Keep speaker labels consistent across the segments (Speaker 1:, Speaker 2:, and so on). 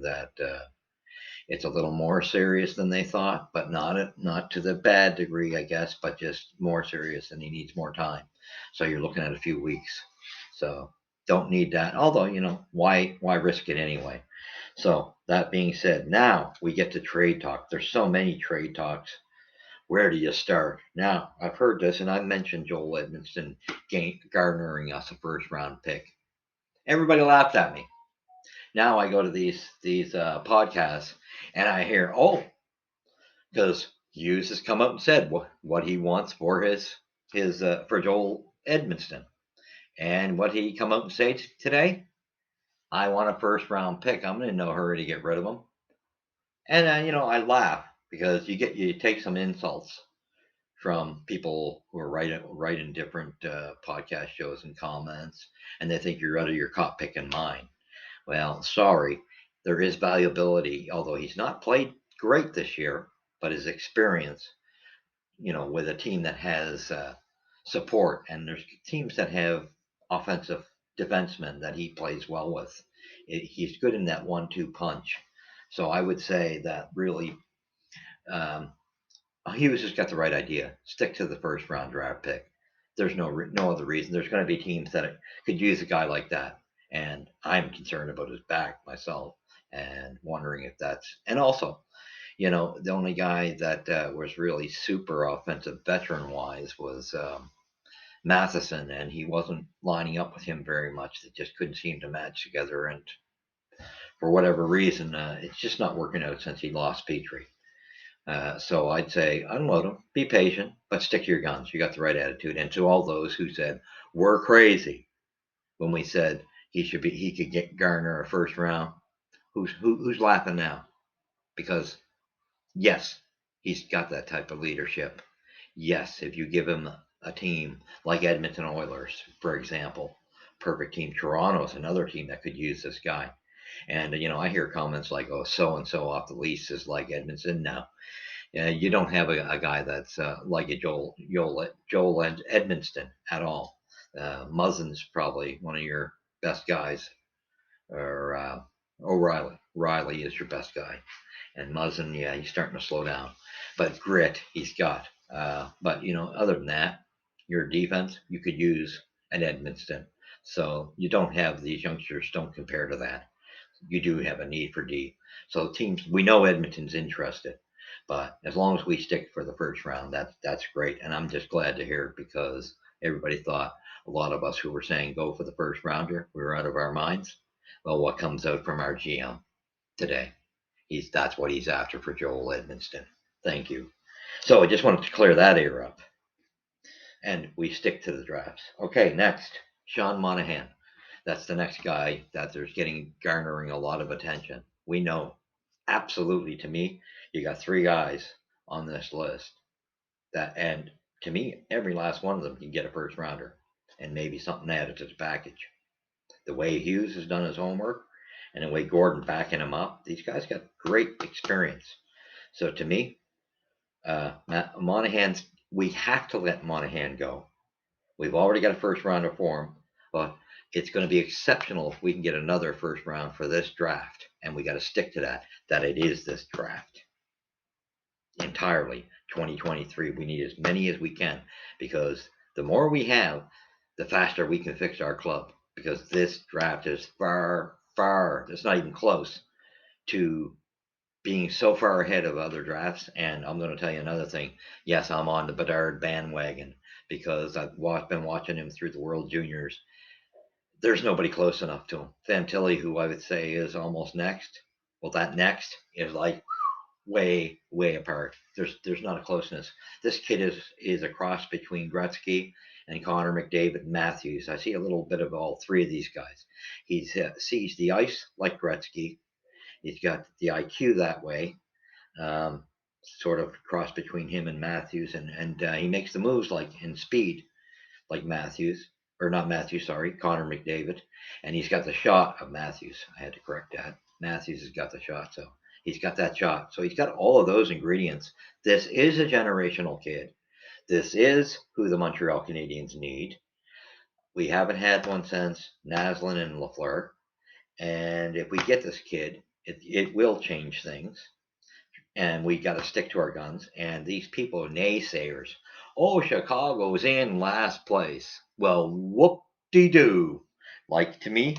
Speaker 1: that it's a little more serious than they thought, but not to the bad degree, I guess, but just more serious, and he needs more time. So you're looking at a few weeks. So don't need that. Although why risk it anyway? So that being said, now we get to trade talk. There's so many trade talks. Where do you start? Now I've heard this, and I mentioned Joel Edmondson garnering us a first round pick. Everybody laughed at me. Now I go to these podcasts and I hear, oh, because Hughes has come up and said what he wants for his for Joel Edmondson, and what he come up and say today. I want a first round pick. I'm in no hurry to get rid of him. And I laugh because you take some insults from people who are writing different podcast shows and comments, and they think you're out of your cop picking mind. Well, sorry, there is valuability, although he's not played great this year, but his experience, with a team that has support, and there's teams that have offensive defensemen that he plays well with. He's good in that 1-2 punch. So I would say that really, um, he was just got the right idea. Stick to the first round draft pick. There's no other reason. There's going to be teams that could use a guy like that, and I'm concerned about his back myself, and wondering if that's, and also, the only guy that was really super offensive veteran wise was Matheson, and he wasn't lining up with him very much. They just couldn't seem to match together, and for whatever reason, it's just not working out since he lost Petrie. So I'd say unload him, be patient, but stick to your guns. You got the right attitude. And to all those who said we're crazy when we said he could garner a first round, who's laughing now? Because yes, he's got that type of leadership. Yes, if you give him a team like Edmonton Oilers, for example, perfect team. Toronto's another team that could use this guy. And I hear comments like, "Oh, so and so off the lease is like Edmonton." No, you don't have a guy that's like a Joel Edmonston at all. Muzzin's probably one of your best guys, or O'Reilly. Riley is your best guy, and Muzzin, yeah, he's starting to slow down, but grit he's got. But other than that, your defense you could use an Edmonston. So you don't have these youngsters. Don't compare to that. You do have a need for D. So teams, we know Edmonton's interested, but as long as we stick for the first round, that's great. And I'm just glad to hear it, because everybody thought, a lot of us who were saying go for the first rounder, we were out of our minds. Well, what comes out from our GM today? That's what he's after for Joel Edmondson. Thank you. So I just wanted to clear that air up, and we stick to the drafts. Okay, next, Sean Monahan. That's the next guy that there's getting garnering a lot of attention. We know, absolutely, to me, you got three guys on this list and to me, every last one of them can get a first rounder and maybe something added to the package. The way Hughes has done his homework and the way Gordon backing him up, these guys got great experience. So to me, Monahan's, we have to let Monahan go. We've already got a first rounder for him, but it's going to be exceptional if we can get another first round for this draft, and we got to stick to that it is this draft entirely. 2023, we need as many as we can, because the more we have, the faster we can fix our club, because this draft is far, it's not even close to being so far ahead of other drafts. And I'm going to tell you another thing. Yes, I'm on the Bedard bandwagon, because I've been watching him through the World Juniors. There's nobody close enough to him. Fantilli, who I would say is almost next. Well, that next is like way apart. There's not a closeness. This kid is a cross between Gretzky and Connor McDavid and Matthews. I see a little bit of all three of these guys. He sees the ice like Gretzky. He's got the IQ that way, sort of cross between him and Matthews, and he makes the moves like in speed, like Matthews, or not Matthews, sorry, Connor McDavid, and he's got the shot of Matthews. I had to correct that. Matthews has got the shot, so he's got that shot. So he's got all of those ingredients. This is a generational kid. This is who the Montreal Canadiens need. We haven't had one since Naslin and Lafleur, and if we get this kid, It will change things, and we got to stick to our guns. And these people, naysayers, oh, Chicago's in last place. Well, whoop-de-doo. Like, to me,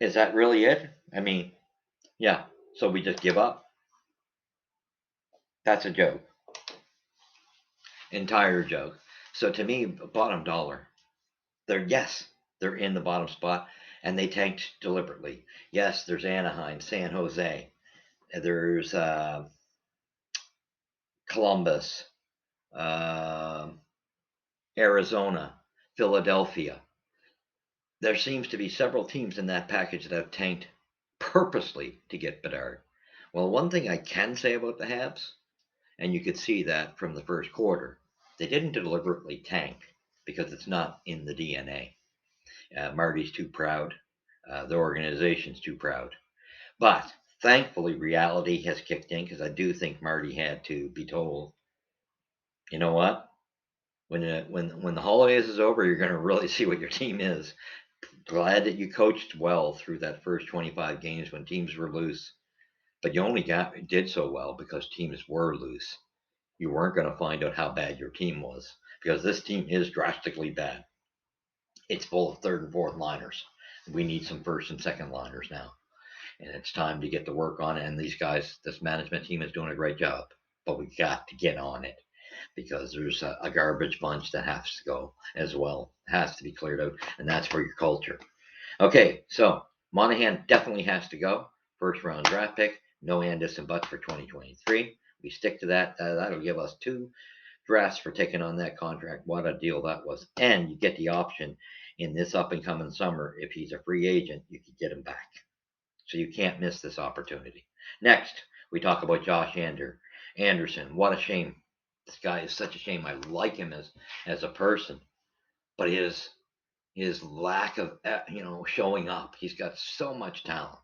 Speaker 1: is that really it? I mean, yeah. So we just give up. That's a joke. Entire joke. So to me, bottom dollar. They're in the bottom spot, and they tanked deliberately. Yes, there's Anaheim, San Jose, there's Columbus, uh, Arizona, Philadelphia. There seems to be several teams in that package that have tanked purposely to get Bedard. Well, one thing I can say about the Habs, and you could see that from the first quarter, they didn't deliberately tank because it's not in the DNA. Marty's too proud. The organization's too proud. But thankfully, reality has kicked in because I do think Marty had to be told, you know what? When the holidays is over, you're going to really see what your team is. Glad that you coached well through that first 25 games when teams were loose, but you only did so well because teams were loose. You weren't going to find out how bad your team was because this team is drastically bad. It's full of third and fourth liners. We need some first and second liners now. And it's time to get to work on it. And these guys, this management team is doing a great job, but we got to get on it because there's a garbage bunch that has to go as well. It has to be cleared out, and that's for your culture. Okay, so Monahan definitely has to go. First round draft pick, no Anderson Butts for 2023. We stick to that. That'll give us 2 drafts for taking on that contract. What a deal that was. And you get the option in this up and coming summer. If he's a free agent, you could get him back. So you can't miss this opportunity. Next, we talk about Josh Anderson. What a shame. This guy is such a shame. I like him as a person, but his lack of showing up. He's got so much talent,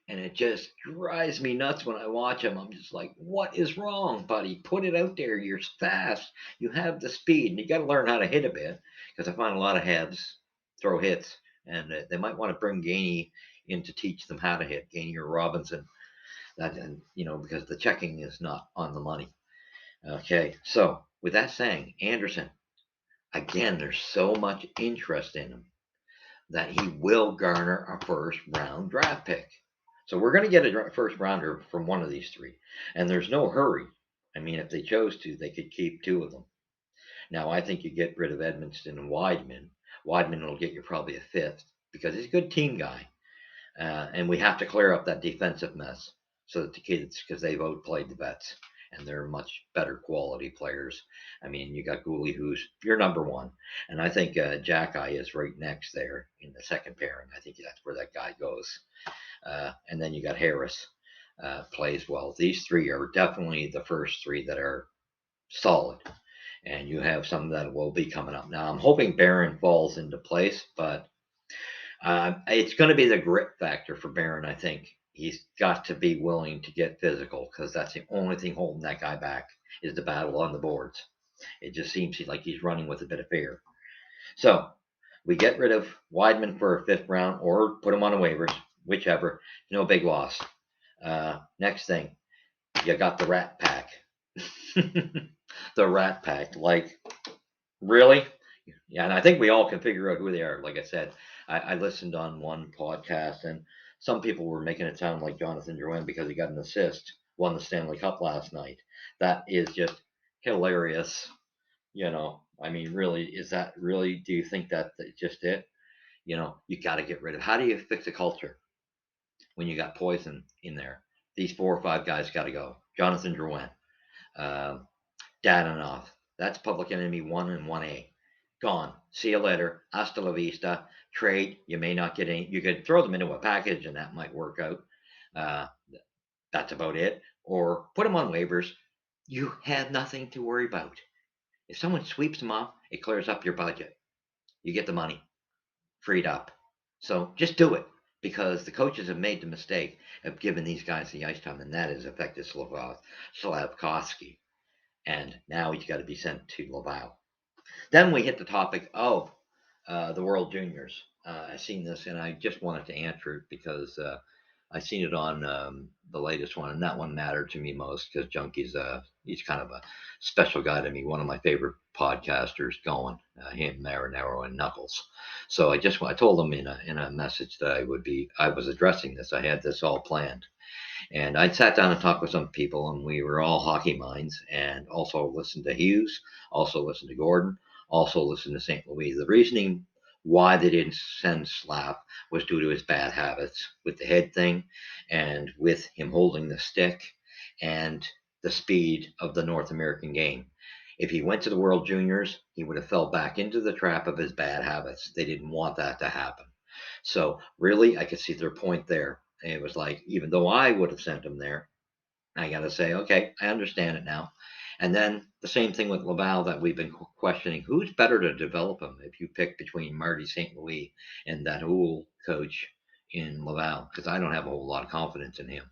Speaker 1: and it just drives me nuts when I watch him. I'm just like, what is wrong, buddy? Put it out there. You're fast. You have the speed, and you got to learn how to hit a bit. Because I find a lot of Habs throw hits, and they might want to bring Gainey in to teach them how to hit. Gainey or Robinson. That, and because the checking is not on the money. Okay, so with that saying, Anderson, again, there's so much interest in him that he will garner a first round draft pick. So we're going to get a first rounder from one of these 3. And there's no hurry. I mean, if they chose to, they could keep 2 of them. Now, I think you get rid of Edmonston and Wideman. Wideman will get you probably a 5th because he's a good team guy. And we have to clear up that defensive mess so that the kids, because they've outplayed the vets and they're much better quality players. I mean, you got Gooley, who's your number 1, and I think Jack-Eye is right next there in the second pairing. I think that's where that guy goes. And then you got Harris, plays well. These 3 are definitely the first 3 that are solid, and you have some that will be coming up. Now, I'm hoping Barron falls into place, but it's going to be the grit factor for Barron, I think. He's got to be willing to get physical because that's the only thing holding that guy back is the battle on the boards. It just seems like he's running with a bit of fear. So we get rid of Wideman for a 5th round or put him on the waivers, whichever. No big loss. Next thing, you got the Rat Pack. The Rat Pack. Like, really? Yeah, and I think we all can figure out who they are. Like I said, I listened on one podcast, and some people were making it sound like Jonathan Drouin because he got an assist, won the Stanley Cup last night. That is just hilarious. I mean, really, is that really? Do you think that's just it? You got to get rid of. How do you fix a culture when you got poison in there? These 4 or 5 guys got to go. Jonathan Drouin, uh, Dadonov. That's public enemy 1 and 1A. Gone. See you later. Hasta la vista. Trade. You may not get any. You could throw them into a package, and that might work out. Uh, that's about it. Or put them on waivers. You have nothing to worry about. If someone sweeps them off, it clears up your budget. You get the money freed up. So just do it because the coaches have made the mistake of giving these guys the ice time, and that has affected Slavkovsky. And now he's got to be sent to Laval. Then we hit the topic of the World Juniors. I've seen this, and I just wanted to answer it because I seen it on the latest one, and that one mattered to me most because Junkie's he's kind of a special guy to me. One of my favorite podcasters going, him, Marinero, and Knuckles. So I told him in a message that I was addressing this. I had this all planned, and I sat down and talked with some people, and we were all hockey minds, and also listened to Hughes, also listened to Gordon, also listened to St. Louis. The reasoning why they didn't send Slap was due to his bad habits with the head thing and with him holding the stick and the speed of the North American game. If he went to the World Juniors, he would have fell back into the trap of his bad habits. They didn't want that to happen. So really, I could see their point there. And it was like, even though I would have sent him there, I got to say, okay, I understand it now. And then the same thing with Laval that we've been questioning. Who's better to develop him if you pick between Marty St. Louis and that old coach in Laval? Because I don't have a whole lot of confidence in him,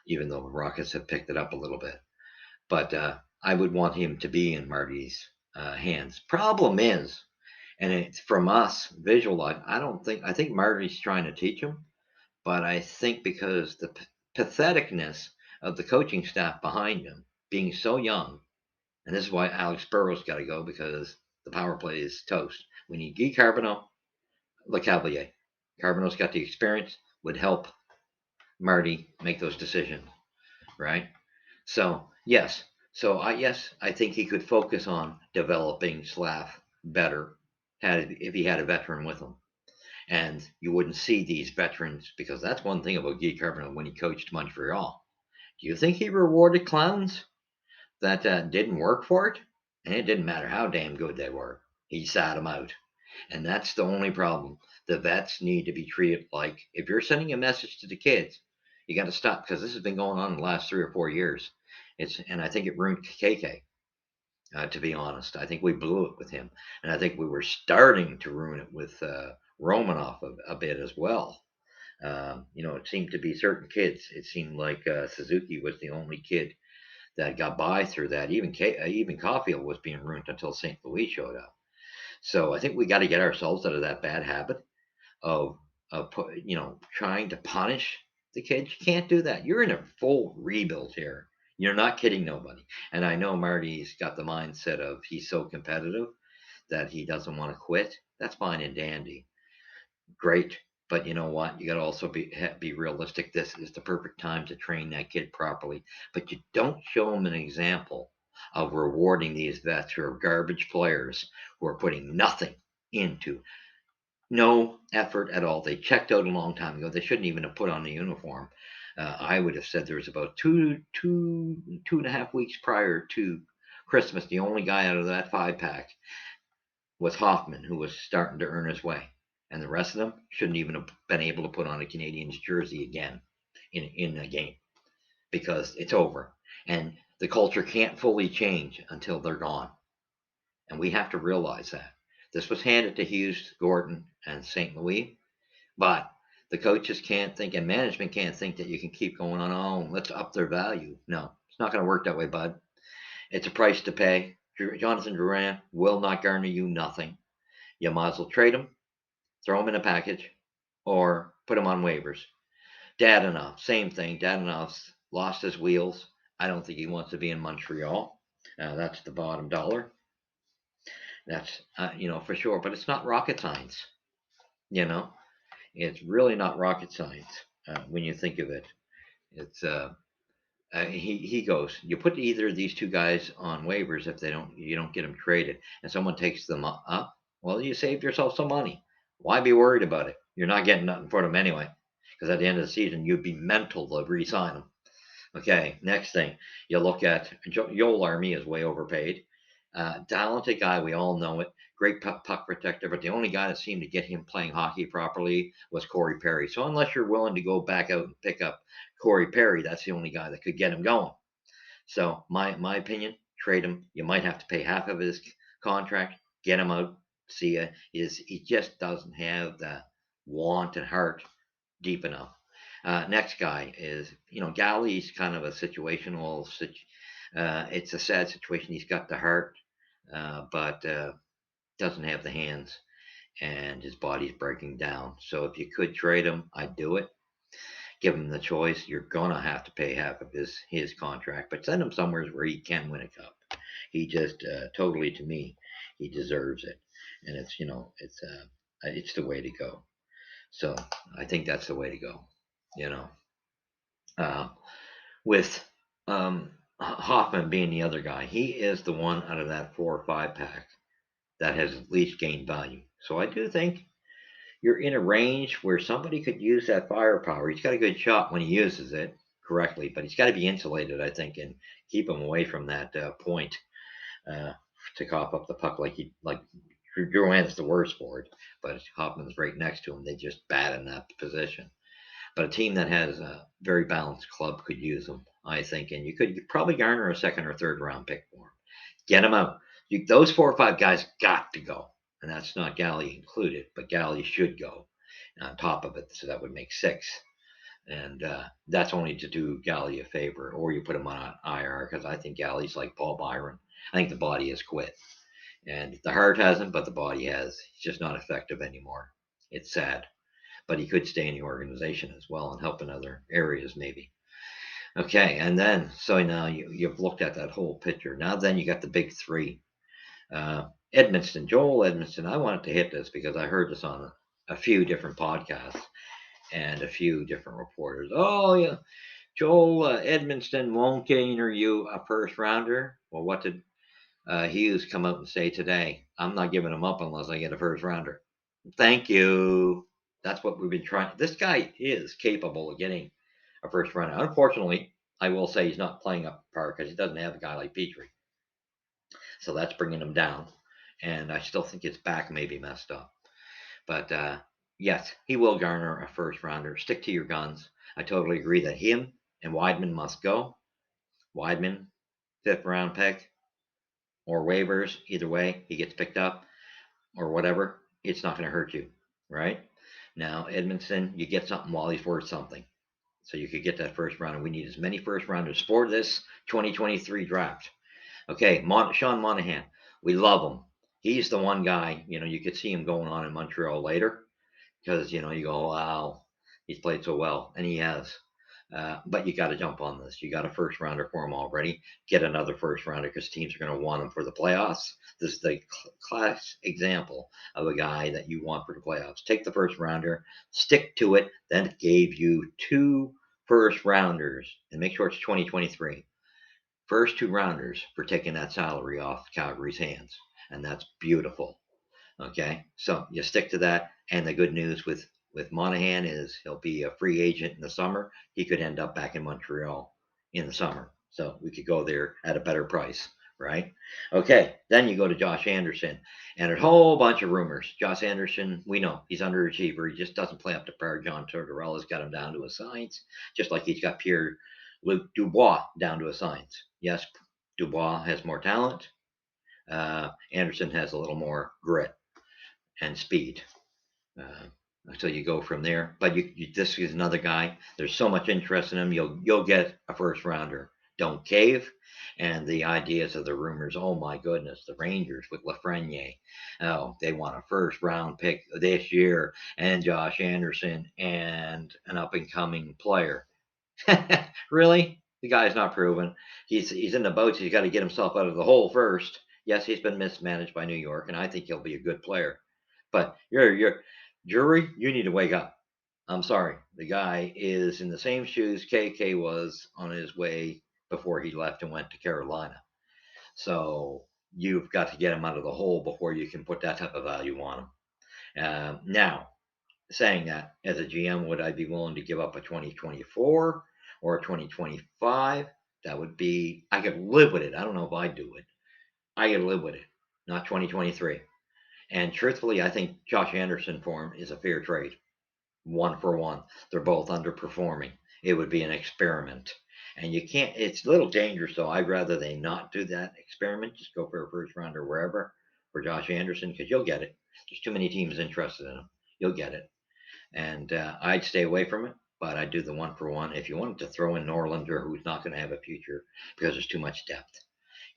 Speaker 1: even though the Rockets have picked it up a little bit. But I would want him to be in Marty's hands. Problem is, and it's from us visualize. I think Marty's trying to teach him, but I think because the patheticness of the coaching staff behind him being so young, and this is why Alex Burrow's got to go because the power play is toast. We need Guy Carbonneau, LeCavalier. Carbonneau's got the experience, would help Marty make those decisions, right? So yes, I think he could focus on developing Slav better had if he had a veteran with him. And you wouldn't see these veterans because that's one thing about Guy Carbonneau when he coached Montreal. Do you think he rewarded clowns that didn't work for it? And it didn't matter how damn good they were. He sat them out. And that's the only problem. The vets need to be treated like if you're sending a message to the kids, you got to stop because this has been going on in the last 3 or 4 years. And I think it ruined KK. To be honest, I think we blew it with him, and I think we were starting to ruin it with Romanoff a bit as well. It seemed to be certain kids. It seemed like Suzuki was the only kid that got by through that. Even Caulfield was being ruined until St. Louis showed up. So I think we got to get ourselves out of that bad habit of trying to punish the kids. You can't do that. You're in a full rebuild here. You're not kidding nobody. And I know Marty's got the mindset of he's so competitive that he doesn't want to quit. That's fine and dandy. Great. But you know what? You got to also be realistic. This is the perfect time to train that kid properly. But you don't show him an example of rewarding these vets who are garbage players who are putting nothing into no effort at all. They checked out a long time ago. They shouldn't even have put on the uniform. I would have said there was about two and a half weeks prior to Christmas. The only guy out of that 5 pack was Hoffman, who was starting to earn his way, and the rest of them shouldn't even have been able to put on a Canadiens jersey again in a game because it's over, and the culture can't fully change until they're gone, and we have to realize that. This was handed to Hughes, Gordon, and St. Louis. But the coaches can't think and management can't think that you can keep going on. Oh, let's up their value. No, it's not going to work that way, bud. It's a price to pay. Jonathan Drouin will not garner you nothing. You might as well trade him, throw him in a package, or put him on waivers. Dadonov, same thing. Dadonov's lost his wheels. I don't think he wants to be in Montreal. That's the bottom dollar. That's for sure. But it's not rocket science. You know, it's really not rocket science when you think of it. It's he goes. You put either of these two guys on waivers if you don't get them traded, and someone takes them up. Well, you saved yourself some money. Why be worried about it? You're not getting nothing for them anyway, because at the end of the season you'd be mental to re-sign them. Okay, next thing you look at Joel Army is way overpaid. Talented guy, we all know it. Great puck protector, but the only guy that seemed to get him playing hockey properly was Corey Perry. So unless you're willing to go back out and pick up Corey Perry, that's the only guy that could get him going. So my opinion, trade him. You might have to pay half of his contract, get him out. See ya. He just doesn't have the want and heart deep enough. Next guy is, Galley's kind of a situational. It's a sad situation. He's got the heart, but doesn't have the hands, and his body's breaking down. So if you could trade him, I'd do it. give him the choice, you're gonna have to pay half of his contract, but send him somewhere where he can win a cup. He just totally, to me, he deserves it, and it's the way to go. So I think that's the way to go. You know, uh, with Hoffman being the other guy, he is the one out of that 4 or 5 pack that has at least gained value. So I do think you're in a range where somebody could use that firepower. He's got a good shot when he uses it correctly, but he's got to be insulated, I think, and keep him away from that point uh, to cough up the puck like Drouin's the worst for it, but Hoffman's right next to him. They just bad in that position. But a team that has a very balanced club could use him, I think, and you could probably garner a second or third round pick for him. Get him out. Those 4 or 5 guys got to go, and that's not Galley included, but Galley should go on top of it, so that would make 6. And that's only to do Galley a favor, or you put him on IR because I think Galley's like Paul Byron. I think the body has quit, and the heart hasn't, but the body has. He's just not effective anymore. It's sad, but he could stay in the organization as well and help in other areas maybe. Okay, and then so now you've looked at that whole picture. Now then you got the big 3. Edmonston, Joel Edmonston. I wanted to hit this because I heard this on a few different podcasts and a few different reporters. Oh yeah, Joel Edmonston won't gainer you a first rounder. Well, what did Hughes come out and say today? I'm not giving him up unless I get a first rounder. Thank you. That's what we've been trying. This guy is capable of getting a first rounder. Unfortunately, I will say he's not playing up par because he doesn't have a guy like Petrie. So that's bringing him down. And I still think his back may be messed up. But yes, he will garner a first rounder. Stick to your guns. I totally agree that him and Weidman must go. Weidman, 5th round pick, or waivers. Either way, he gets picked up or whatever. It's not going to hurt you, right? Now, Edmondson, you get something while he's worth something. So you could get that first round, and we need as many first rounders for this 2023 draft. Okay, Sean Monahan, we love him. He's the one guy, you could see him going on in Montreal later because, you go, wow, he's played so well, and he has. But you got to jump on this. You got a first rounder for him already. Get another first rounder because teams are going to want him for the playoffs. This is the class example of a guy that you want for the playoffs. Take the first rounder, stick to it. Then gave you 2 first rounders, and make sure it's 2023. First 2 rounders for taking that salary off Calgary's hands, and that's beautiful. Okay, so you stick to that. And the good news with Monahan is he'll be a free agent in the summer. He could end up back in Montreal in the summer, so we could go there at a better price, right? Okay, then you go to Josh Anderson, and a whole bunch of rumors. Josh Anderson, we know he's underachiever. He just doesn't play up to par. John Tortorella's got him down to a science, just like he's got Pierre-Luc Dubois down to a science. Yes, Dubois has more talent. Anderson has a little more grit and speed. So you go from there. But this is another guy. There's so much interest in him. You'll get a first rounder. Don't cave. And the ideas of the rumors. Oh my goodness, the Rangers with Lafreniere. Oh, they want a first round pick this year, and Josh Anderson, and an up and coming player. Really? The guy's not proven. He's in the boats. He's got to get himself out of the hole first. Yes, he's been mismanaged by New York, and I think he'll be a good player. But you're jury, you need to wake up. I'm sorry. The guy is in the same shoes KK was on his way before he left and went to Carolina. So you've got to get him out of the hole before you can put that type of value on him. Now, saying that, as a GM, would I be willing to give up a 2024 or a 2025? That would be, I could live with it. I don't know if I'd do it. I could live with it, not 2023. And truthfully, I think Josh Anderson for him is a fair trade. 1 for 1. They're both underperforming. It would be an experiment. And you can't, it's a little dangerous, though. I'd rather they not do that experiment. Just go for a first rounder wherever for Josh Anderson because you'll get it. There's too many teams interested in him. You'll get it. And I'd stay away from it, but I'd do the 1 for 1. If you wanted to throw in Norlander, who's not going to have a future because there's too much depth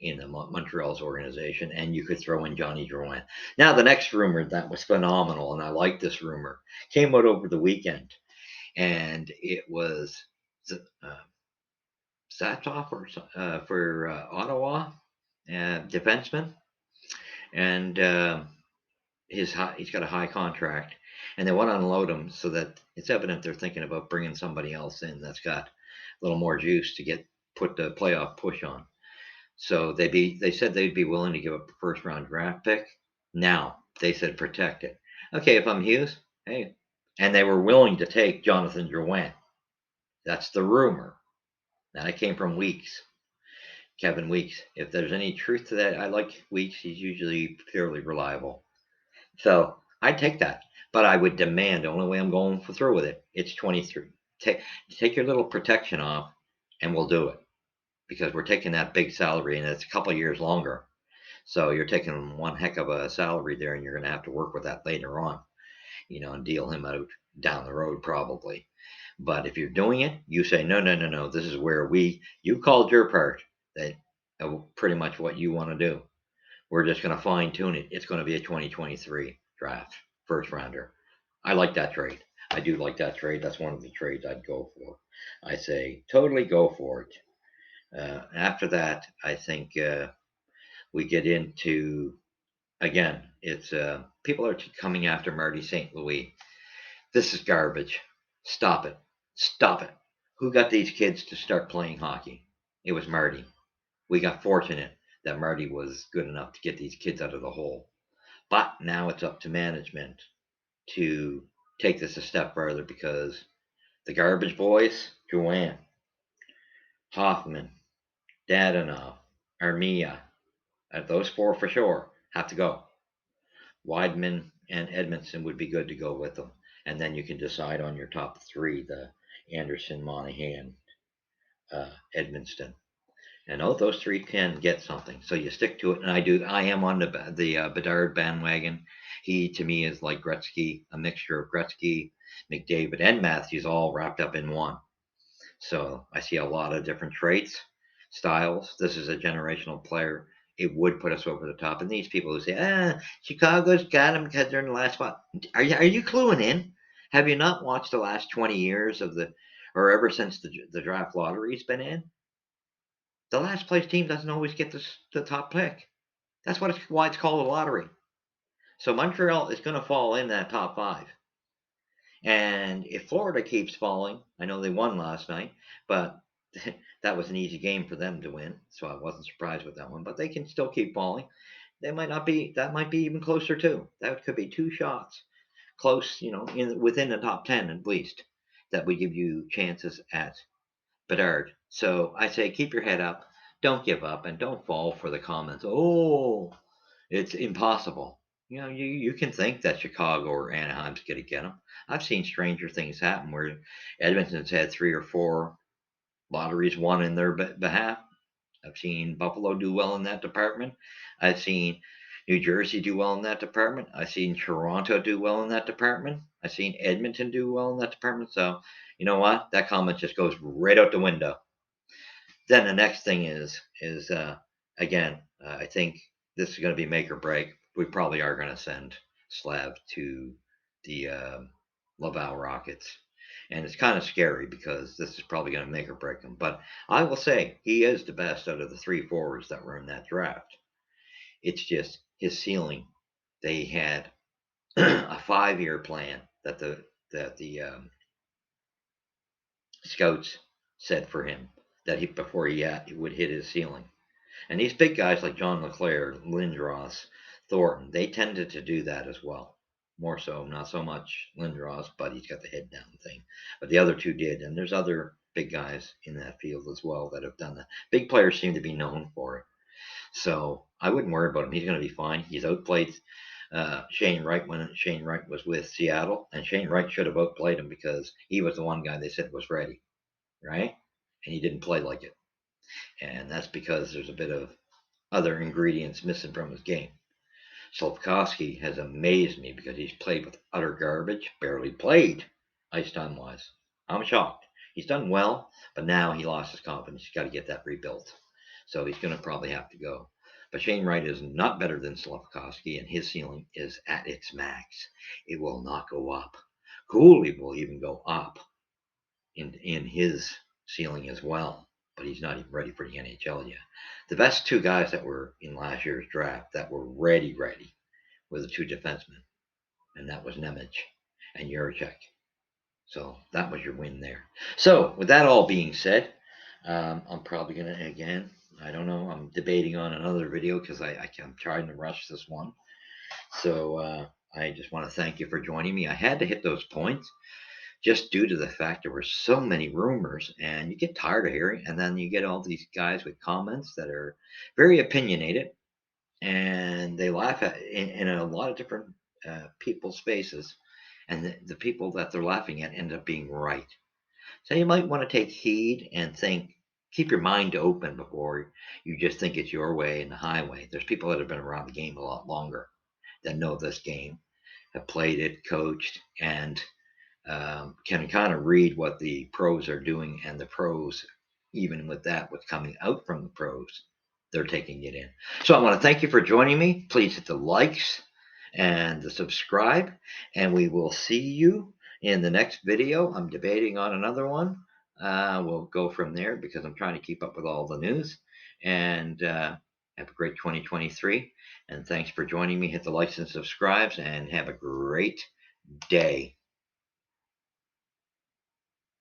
Speaker 1: in the Montreal's organization, and you could throw in Johnny Drouin. Now, the next rumor that was phenomenal, and I like this rumor, came out over the weekend, and it was uh, Satov for Ottawa, defenseman, and he's got a high contract, and they want to unload him so that it's evident they're thinking about bringing somebody else in that's got a little more juice to put the playoff push on. So they said they'd be willing to give up a first round draft pick. Now they said protect it. Okay, if I'm Hughes, hey, and they were willing to take Jonathan Drouin. That's the rumor. That came from Weeks, Kevin Weeks. If there's any truth to that, I like Weeks. He's usually fairly reliable. So I'd take that, but I would demand the only way I'm going through with it. It's 23. Take your little protection off, and we'll do it because we're taking that big salary, and it's a couple of years longer. So you're taking one heck of a salary there, and you're going to have to work with that later on, and deal him out down the road probably. But if you're doing it, you say no, no, no, no. This is where you called your part. That pretty much what you want to do. We're just going to fine tune it. It's going to be a 2023 draft first rounder. I like that trade. I do like that trade. That's one of the trades I'd go for. I say totally go for it. After that, I think we get into again. It's people are coming after Marty St. Louis. This is garbage. Stop it. Stop it. Who got these kids to start playing hockey? It was Marty. We got fortunate that Marty was good enough to get these kids out of the hole. But now it's up to management to take this a step further because the garbage boys, Joanne, Hoffman, Dadonov, Armia, those four for sure have to go. Weidman and Edmondson would be good to go with them. And then you can decide on your top three, the Anderson, Monahan, Edmonston. And those three can get something. So you stick to it. And I am on the Bedard bandwagon. He, to me, is like Gretzky, a mixture of Gretzky, McDavid, and Matthews all wrapped up in one. So I see a lot of different traits, styles. This is a generational player. It would put us over the top. And these people who say, Chicago's got him because they're in the last spot. Are you cluing in? Have you not watched the last 20 years or ever since the draft lottery's been in? The last place team doesn't always get the top pick. That's why it's called a lottery. So Montreal is going to fall in that top five. And if Florida keeps falling, I know they won last night, but that was an easy game for them to win. So I wasn't surprised with that one. But they can still keep falling. That might be even closer too. That could be two shots close, within the top 10 at least, that would give you chances at Bedard. So I say keep your head up, don't give up, and don't fall for the comments. Oh, it's impossible. You can think that Chicago or Anaheim's going to get them. I've seen stranger things happen where Edmonton's had 3 or 4 lotteries won in their behalf. I've seen Buffalo do well in that department. I've seen New Jersey do well in that department. I've seen Toronto do well in that department. I've seen Edmonton do well in that department. So, you know what? That comment just goes right out the window. Then the next thing is again, I think this is going to be make or break. We probably are going to send Slav to the Laval Rockets. And it's kind of scary because this is probably going to make or break him. But I will say he is the best out of the 3 forwards that were in that draft. It's just his ceiling. They had a 5-year plan that the scouts said for him that before he would hit his ceiling. And these big guys like John LeClair, Lindros, Thornton, they tended to do that as well. More so, not so much Lindros, but he's got the head down thing. But the other two did, and there's other big guys in that field as well that have done that. Big players seem to be known for it. So I wouldn't worry about him. He's going to be fine. He's outplayed Shane Wright when Shane Wright was with Seattle, and Shane Wright should have outplayed him because he was the one guy they said was ready, right? And he didn't play like it. And that's because there's a bit of other ingredients missing from his game. Slavkovsky has amazed me because he's played with utter garbage, barely played ice time wise. I'm shocked. He's done well, but now he lost his confidence. He's got to get that rebuilt. So he's going to probably have to go. But Shane Wright is not better than Slavkovsky, and his ceiling is at its max. It will not go up. Cooley will even go up. in his ceiling as well, but he's not even ready for the NHL yet. The best two guys that were in last year's draft that were ready were the two defensemen, and that was Nemec and Juracek. So that was your win there. So with that all being said, I'm probably gonna again. I don't know. I'm debating on another video because I'm trying to rush this one. So I just want to thank you for joining me. I had to hit those points just due to the fact there were so many rumors, and you get tired of hearing, and then you get all these guys with comments that are very opinionated, and they laugh at in a lot of different people's faces, and the people that they're laughing at end up being right. So you might want to take heed and think, keep your mind open before you just think it's your way and the highway. There's people that have been around the game a lot longer that know this game, have played it, coached, and can kind of read what the pros are doing, and the pros, even with that, what's coming out from the pros, they're taking it in. So I want to thank you for joining me. Please hit the likes and the subscribe, and we will see you in the next video. I'm debating on another one. We'll go from there because I'm trying to keep up with all the news. And have a great 2023. And thanks for joining me. Hit the likes and subscribes, and have a great day.